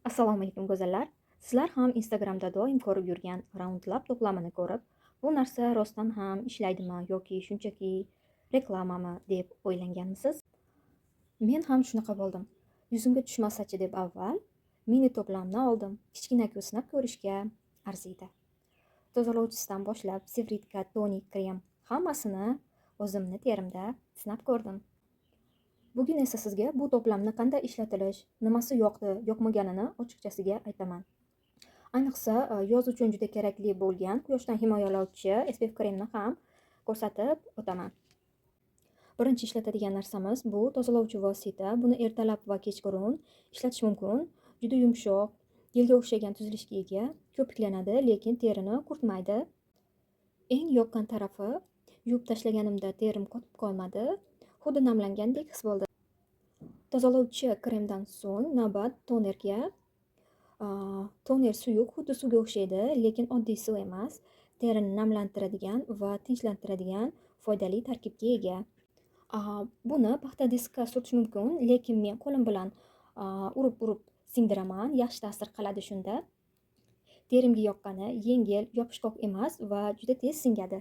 Assalomu alaykum go'zallar. Sizlar ham Instagramda doim ko'rib yurgan Roundlab to'plamini ko'rib, bu narsa rostdan ham ishlaydimi yoki shunchaki reklamami deb o'ylaganmisiz? Men ham shunaqa bo'ldim. Yuzimga tushmasachi deb avval mini to'plamni oldim. Kichkina-ku sinab ko'rishga arziydi. Tozalovchisidan boshlab sivritka, tonik, krem hammasini o'zimni terimda sinab ko'rdim. Bugun esa sizga bu to'plamni qanday ishlatilish, nimasi yoqdi, yoqmaganini ochiqchasiga aytaman. Ayniqsa yoz uchun juda kerakli bo'lgan quyoshdan himoyalovchi SPF kremni ham ko'rsatib o'taman. Birinchi ishlatadigan narsamiz bu tozalovchi vosita. Buni ertalab va kechqurun ishlatish mumkin. Juda yumshoq, gelga o'xshagan tuzilishga ega, ko'piklanadi, lekin terini quritmaydi. Eng yoqqan tarafi, yuvib tashlaganimda terim qotib qolmadi, xuddi namlangandek his bo'ldi. Tozalovchi kremdan so'ng navbat tonerga. Toner suyuq, xuddi suvga o'xshaydi, lekin oddiy suv emas. Terini namlantiradigan va tinchlantiradigan foydali tarkibga ega. Buni paxta diskga surtish mumkin, lekin men qo'lim bilan urib singdiraman. Yaxshi ta'sir qiladi shunda. Terimga yoqqani yengil, yopishqoq emas va juda tez singadi.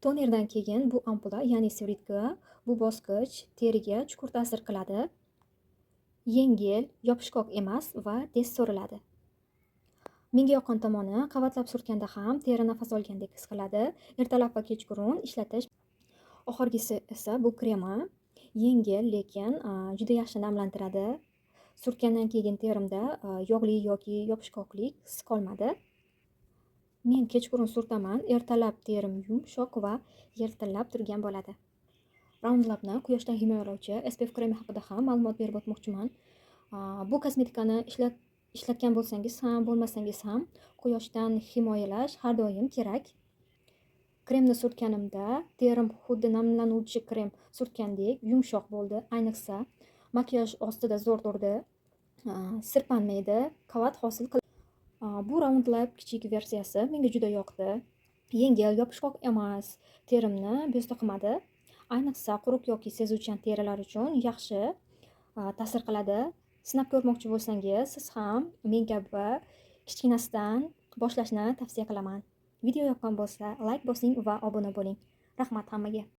Tonerdan keyin bu ampula, ya'ni sivritka, bu bosqich teriga chuqur ta'sir qiladi. Yengil, yopishqoq emas va tez so'riladi. Menga yoqqan tomoni, qavatlab surtganda ham teri nafas olgandek his qiladi. Ertalab va kechqurun ishlatish. Oxirgisi esa bu krema. Yengil, lekin juda yaxshi namlantiradi. Surtgandan keyin terimda yog'li yoki yopishqoqlik his qolmadi. Men kechqurun surtaman. Ertalab terim yumshoq va yirtillab turgan bo'ladi. Roundlabni quyoshdan himoyalovchi SPF kremi haqida ham ma'lumot berib o'tmoqchiman. Bu kosmetikani ishlatgan bo'lsangiz ham, bo'lmasangiz ham quyoshdan himoyalash har doim kerak. Kremni surtganimda terim xuddi namlanuvchi krem surtgandek yumshoq bo'ldi. Ayniqsa makiyaj ostida zo'r turdi. Sirpanmaydi, qavat hosil qiladi. Bu Roundlab kichik versiyasi menga juda yoqdi. Yengil, yopishqoq emas, terimni bezovta qilmadi. Ayniqsa quruq yoki sezuvchan terilar uchun yaxshi ta'sir qiladi. Sinab ko'rmoqchi bo'lsangiz, siz ham men kabi kichkinasidan boshlashni tavsiya qilaman. Video yoqqan bo'lsa, like bosing va obuna bo'ling. Rahmat hammaga.